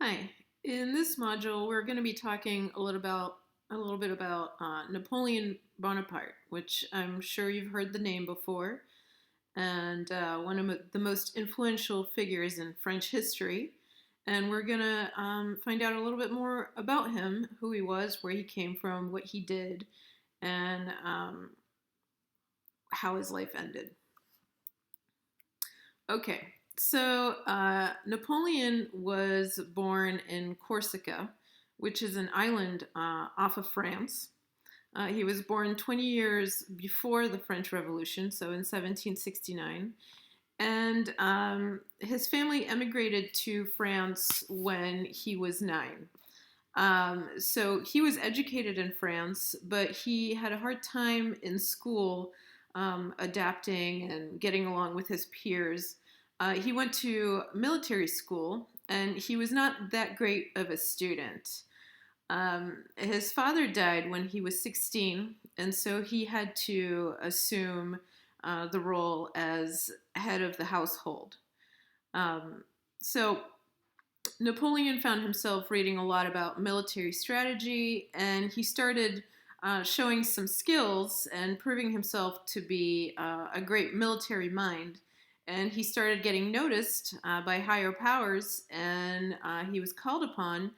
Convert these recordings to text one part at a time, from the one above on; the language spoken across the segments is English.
Hi. In this module, we're going to be talking a little bit about Napoleon Bonaparte, which I'm sure you've heard the name before, and one of the most influential figures in French history. And we're going to find out a little bit more about him, who he was, where he came from, what he did, and how his life ended. Okay, so Napoleon was born in Corsica, which is an island off of France. He was born 20 years before the French Revolution, so in 1769. And his family emigrated to France when he was 9. So he was educated in France, but he had a hard time in school adapting and getting along with his peers. He went to military school, and he was not that great of a student. His father died when he was 16, and so he had to assume the role as head of the household. So Napoleon found himself reading a lot about military strategy, and he started showing some skills and proving himself to be a great military mind. And he started getting noticed by higher powers, and he was called upon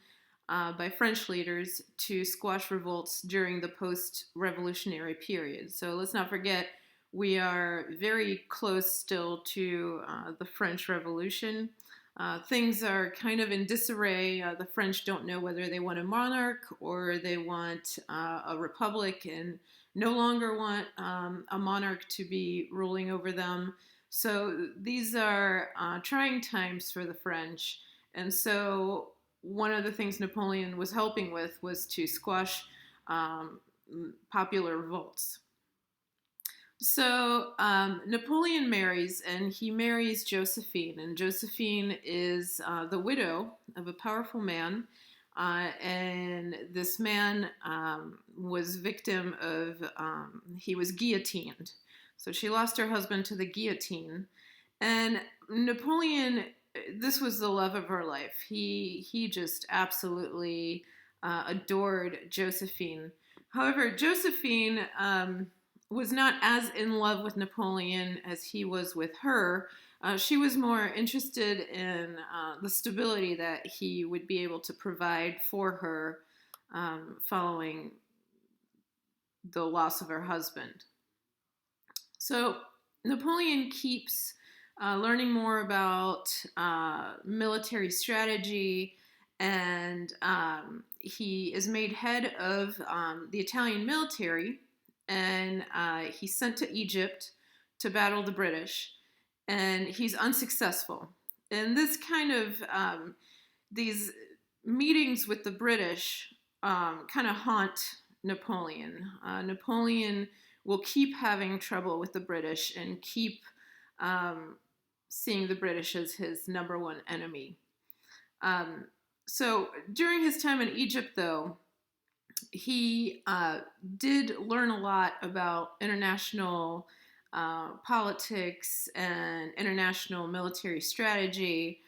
by French leaders to squash revolts during the post-revolutionary period. So let's not forget, we are very close still to the French Revolution. Things are kind of in disarray. The French don't know whether they want a monarch or they want a republic, and no longer want a monarch to be ruling over them. So these are trying times for the French. And so one of the things Napoleon was helping with was to squash um, popular revolts. So Napoleon marries, and he marries Josephine, and Josephine is the widow of a powerful man, and this man was victim of he was guillotined. So she lost her husband to the guillotine, and Napoleon. This was the love of her life. He just absolutely adored Josephine. However, Josephine was not as in love with Napoleon as he was with her. She was more interested in the stability that he would be able to provide for her following the loss of her husband. So Napoleon keeps learning more about military strategy, and he is made head of the Italian military, and he's sent to Egypt to battle the British, and he's unsuccessful. And this kind of these meetings with the British kind of haunt Napoleon. Napoleon will keep having trouble with the British and keep um, seeing the British as his number one enemy. So during his time in Egypt, though, he did learn a lot about international politics and international military strategy.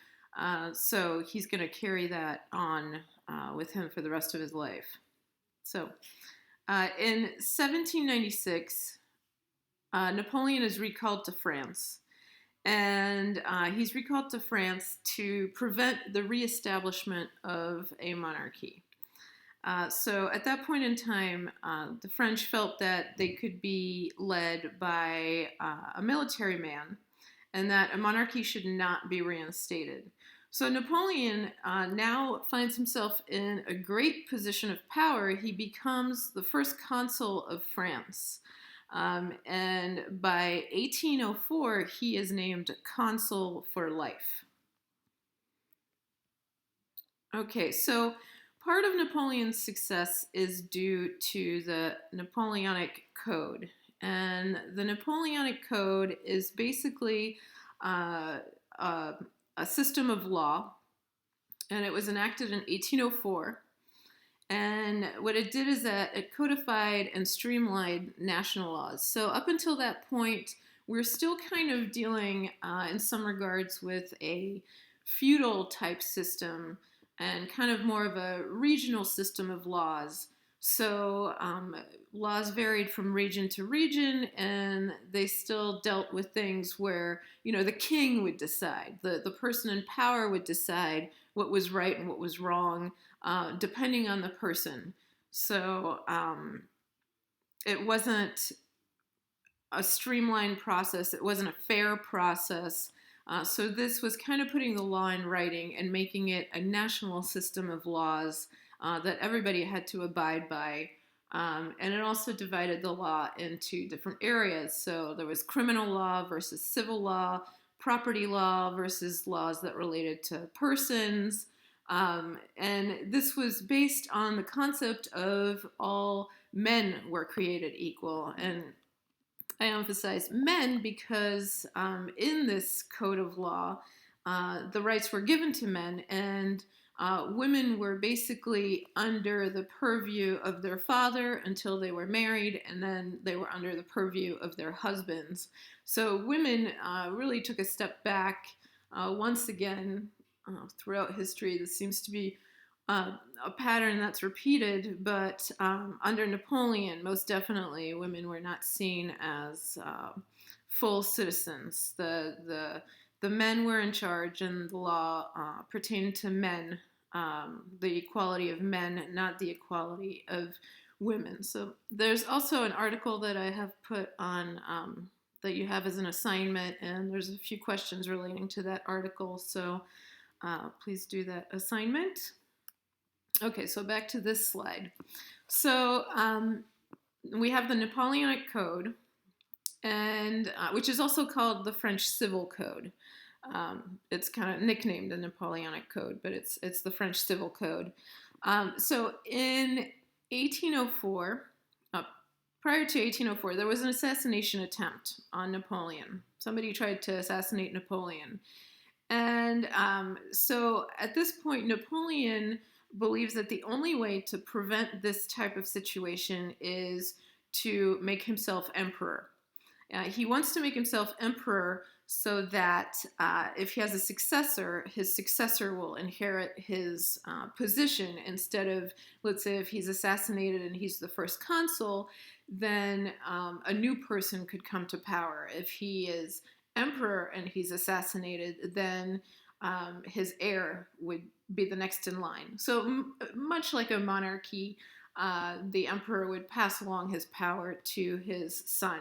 So he's going to carry that on with him for the rest of his life. So in 1796, Napoleon is recalled to France. And he's recalled to France to prevent the reestablishment of a monarchy. So at that point in time, the French felt that they could be led by a military man, and that a monarchy should not be reinstated. So Napoleon now finds himself in a great position of power. He becomes the first consul of France. And by 1804, he is named consul for life. Okay, so part of Napoleon's success is due to the Napoleonic Code. And the Napoleonic Code is basically a system of law, and it was enacted in 1804. And what it did is that it codified and streamlined national laws. So up until that point, we're still kind of dealing in some regards with a feudal type system and kind of more of a regional system of laws. So laws varied from region to region, and they still dealt with things where, the king would decide, the person in power would decide what was right and what was wrong, depending on the person. So it wasn't a streamlined process, it wasn't a fair process. So this was kind of putting the law in writing and making it a national system of laws that everybody had to abide by. And it also divided the law into different areas. So there was criminal law versus civil law, property law versus laws that related to persons. And this was based on the concept of all men were created equal. And I emphasize men because in this code of law, the rights were given to men, and women were basically under the purview of their father until they were married, and then they were under the purview of their husbands. So women really took a step back. Once again, throughout history, this seems to be a pattern that's repeated, but under Napoleon, most definitely, women were not seen as full citizens. The men were in charge, and the law pertained to men, the equality of men, not the equality of women. So there's also an article that I have put on that you have as an assignment, and there's a few questions relating to that article. So please do that assignment. Okay, so back to this slide. So we have the Napoleonic Code, and which is also called the French Civil Code. It's kind of nicknamed the Napoleonic Code, but it's the French Civil Code. So in 1804, prior to 1804, there was an assassination attempt on Napoleon. Somebody tried to assassinate Napoleon. And so at this point, Napoleon believes that the only way to prevent this type of situation is to make himself emperor. He wants to make himself emperor so that if he has a successor, his successor will inherit his position instead of, let's say, if he's assassinated and he's the first consul, then a new person could come to power. If he is emperor and he's assassinated, then his heir would be the next in line. So much like a monarchy, the emperor would pass along his power to his son.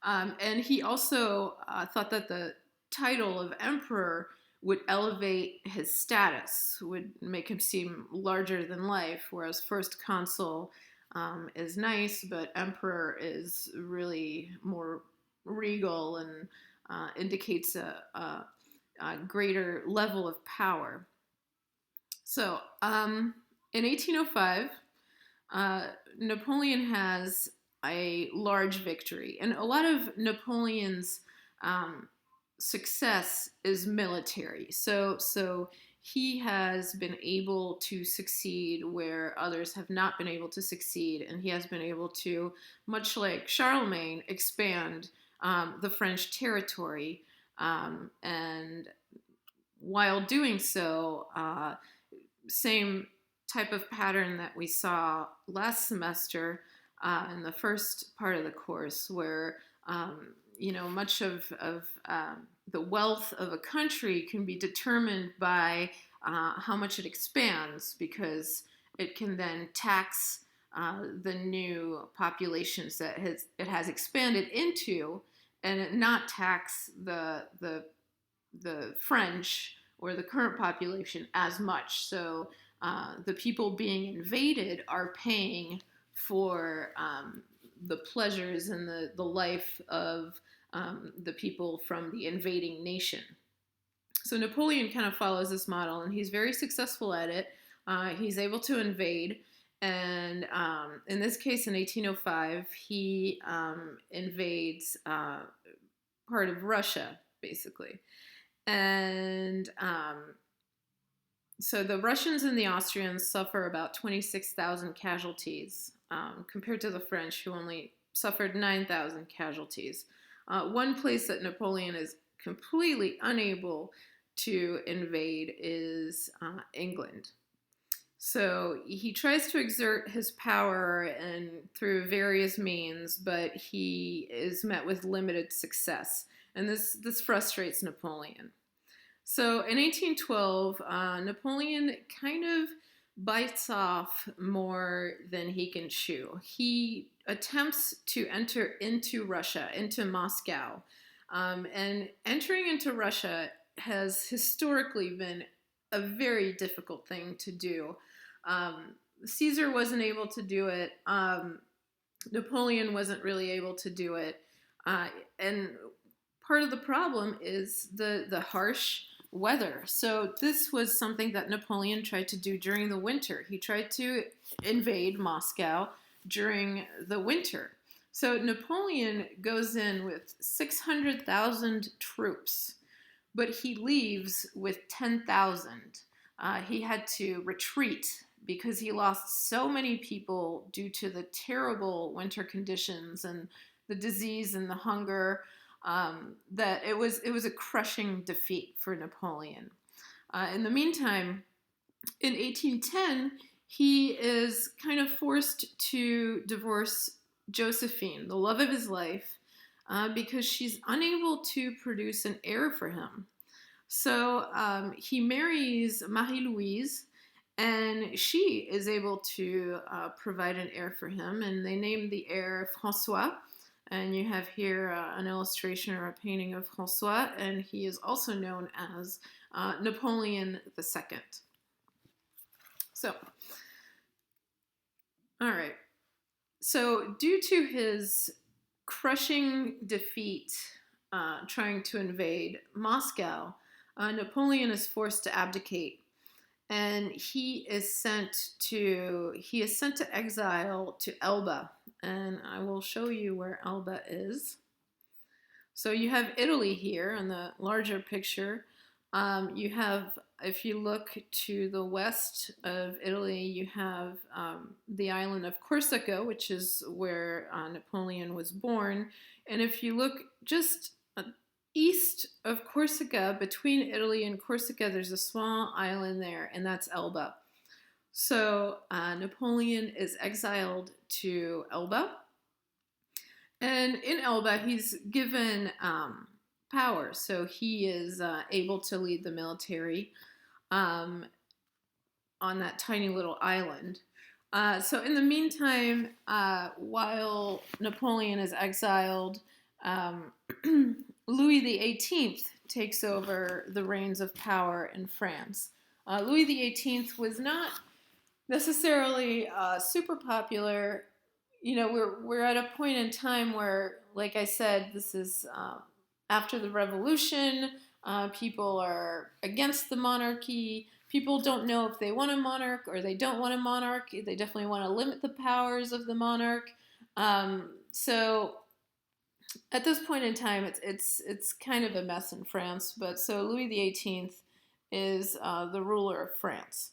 And he also thought that the title of emperor would elevate his status, would make him seem larger than life, whereas first consul is nice, but emperor is really more regal and indicates a greater level of power. So in 1805, Napoleon has a large victory, and a lot of Napoleon's success is military. So he has been able to succeed where others have not been able to succeed, and he has been able to, much like Charlemagne, expand the French territory. And while doing so, same type of pattern that we saw last semester in the first part of the course, where much of the wealth of a country can be determined by how much it expands, because it can then tax the new populations that it has expanded into, and not tax the French or the current population as much. So the people being invaded are paying for the pleasures and the life of the people from the invading nation. So Napoleon kind of follows this model, and he's very successful at it. He's able to invade, and in this case, in 1805, he invades part of Russia, basically. And so the Russians and the Austrians suffer about 26,000 casualties compared to the French, who only suffered 9,000 casualties. One place that Napoleon is completely unable to invade is England. So he tries to exert his power and through various means, but he is met with limited success, and this frustrates Napoleon. So in 1812, Napoleon kind of bites off more than he can chew. He attempts to enter into Russia, into Moscow, and entering into Russia has historically been a very difficult thing to do. Caesar wasn't able to do it. Napoleon wasn't really able to do it. And part of the problem is the harsh weather. So this was something that Napoleon tried to do during the winter. He tried to invade Moscow during the winter. So Napoleon goes in with 600,000 troops, but he leaves with 10,000. He had to retreat because he lost so many people due to the terrible winter conditions and the disease and the hunger, that it was a crushing defeat for Napoleon. In the meantime, in 1810, he is kind of forced to divorce Josephine, the love of his life, because she's unable to produce an heir for him. So he marries Marie-Louise, and she is able to provide an heir for him, and they name the heir Francois. And you have here an illustration or a painting of Francois, and he is also known as Napoleon II. So, all right. So, due to his crushing defeat trying to invade Moscow, Napoleon is forced to abdicate, and he is sent to exile to Elba, and I will show you where Elba is. So you have Italy here in the larger picture. You have, if you look to the west of Italy, you have the island of Corsica, which is where Napoleon was born. And if you look just east of Corsica, between Italy and Corsica, there's a small island there, and that's Elba. So Napoleon is exiled to Elba. And in Elba, he's given power. So he is able to lead the military on that tiny little island. So in the meantime, while Napoleon is exiled, Louis XVIII takes over the reins of power in France. Louis XVIII was not necessarily super popular. You know, we're at a point in time where, like I said, this is after the revolution. People are against the monarchy. People don't know if they want a monarch or they don't want a monarch. They definitely want to limit the powers of the monarch. So at this point in time, it's kind of a mess in France. But so Louis XVIII is the ruler of France.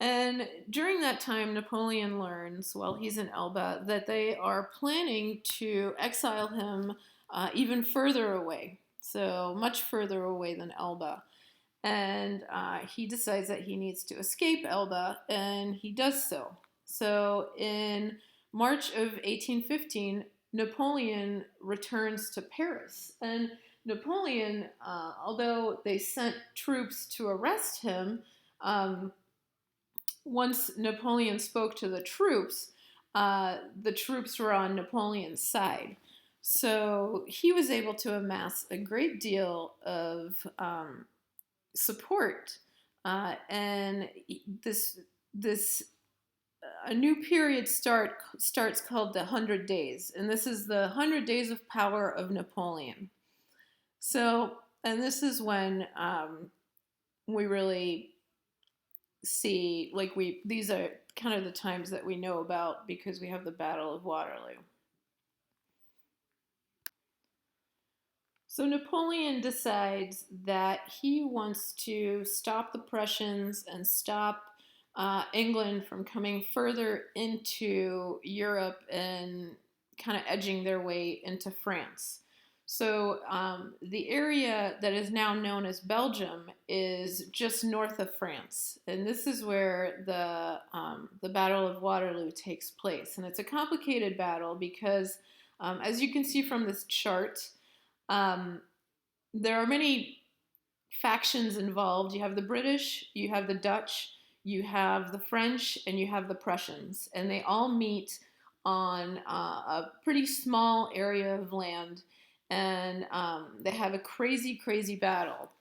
And during that time, Napoleon learns, while he's in Elba, that they are planning to exile him even further away, so much further away than Elba. And he decides that he needs to escape Elba, and he does so. So in March of 1815, Napoleon returns to Paris. And Napoleon, although they sent troops to arrest him, once Napoleon spoke to the troops were on Napoleon's side. So he was able to amass a great deal of support, and a new period starts called the 100 Days, and this is the 100 Days of Power of Napoleon. So, and this is when we really see, like, these are kind of the times that we know about because we have the Battle of Waterloo. So Napoleon decides that he wants to stop the Prussians and stop England from coming further into Europe and kind of edging their way into France. So the area that is now known as Belgium is just north of France, and this is where the Battle of Waterloo takes place. And it's a complicated battle because, as you can see from this chart, um, there are many factions involved. You have the British, you have the Dutch, you have the French, and you have the Prussians, and they all meet on a pretty small area of land, and they have a crazy, crazy battle.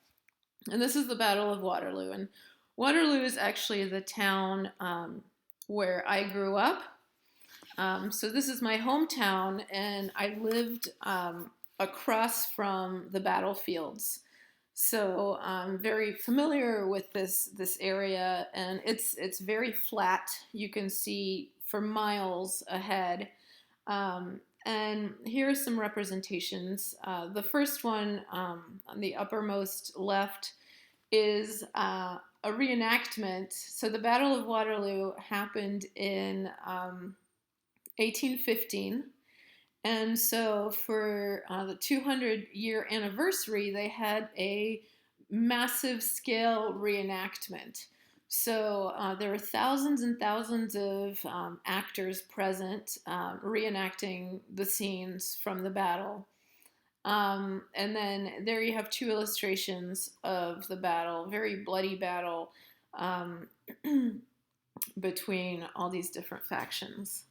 And this is the Battle of Waterloo. And Waterloo is actually the town where I grew up. So this is my hometown, and I lived across from the battlefields. So I'm very familiar with this area, and it's very flat. You can see for miles ahead. And here are some representations. The first one on the uppermost left is a reenactment. So the Battle of Waterloo happened in 1815. And so for the 200-year anniversary, they had a massive scale reenactment. So there were thousands and thousands of actors present reenacting the scenes from the battle. And then there you have two illustrations of the battle, very bloody battle um, between all these different factions.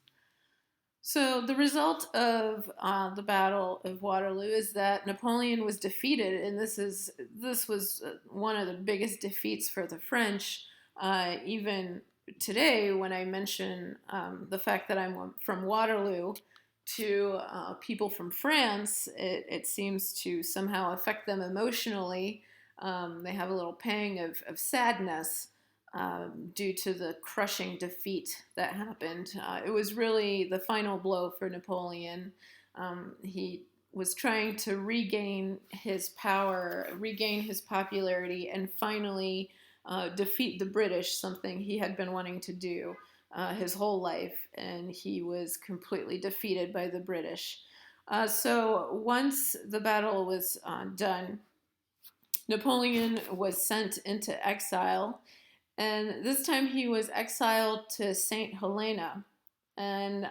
So the result of the Battle of Waterloo is that Napoleon was defeated, and this was one of the biggest defeats for the French. Even today, when I mention the fact that I'm from Waterloo to people from France, it seems to somehow affect them emotionally. They have a little pang of sadness due to the crushing defeat that happened. It was really the final blow for Napoleon. He was trying to regain his power, regain his popularity, and finally defeat the British, something he had been wanting to do his whole life, and he was completely defeated by the British. So once the battle was done, Napoleon was sent into exile, and this time he was exiled to St. Helena. And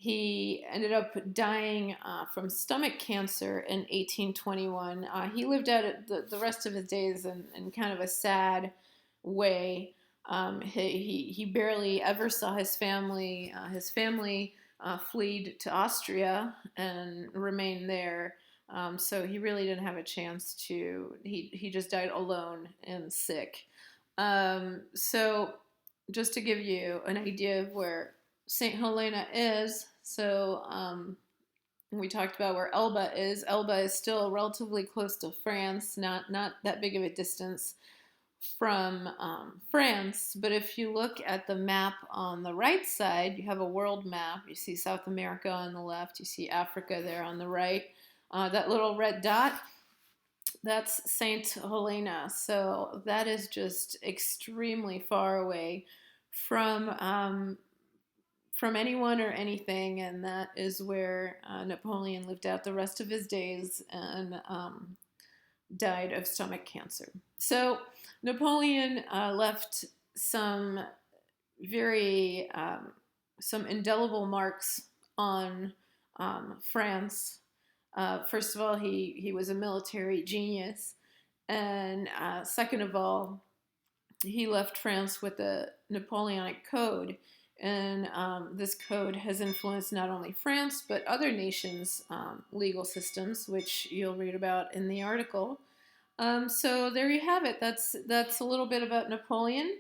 he ended up dying from stomach cancer in 1821. He lived out the rest of his days in kind of a sad way. He barely ever saw his family. His family fled to Austria and remained there. So he really didn't have a chance to. He just died alone and sick. So just to give you an idea of where St. Helena is, so we talked about where Elba is. Elba is still relatively close to France, not that big of a distance from France. But if you look at the map on the right side, you have a world map. You see South America on the left. You see Africa there on the right. That little red dot, that's Saint Helena. So that is just extremely far away from anyone or anything, and that is where Napoleon lived out the rest of his days and died of stomach cancer. So Napoleon left some very some indelible marks on France. First of all, he was a military genius, and second of all, he left France with a Napoleonic Code. And this code has influenced not only France, but other nations' legal systems, which you'll read about in the article. So there you have it. That's a little bit about Napoleon.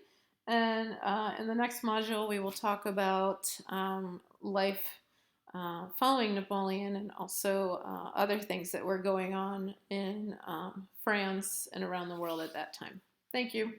And in the next module, we will talk about life following Napoleon and also other things that were going on in France and around the world at that time. Thank you.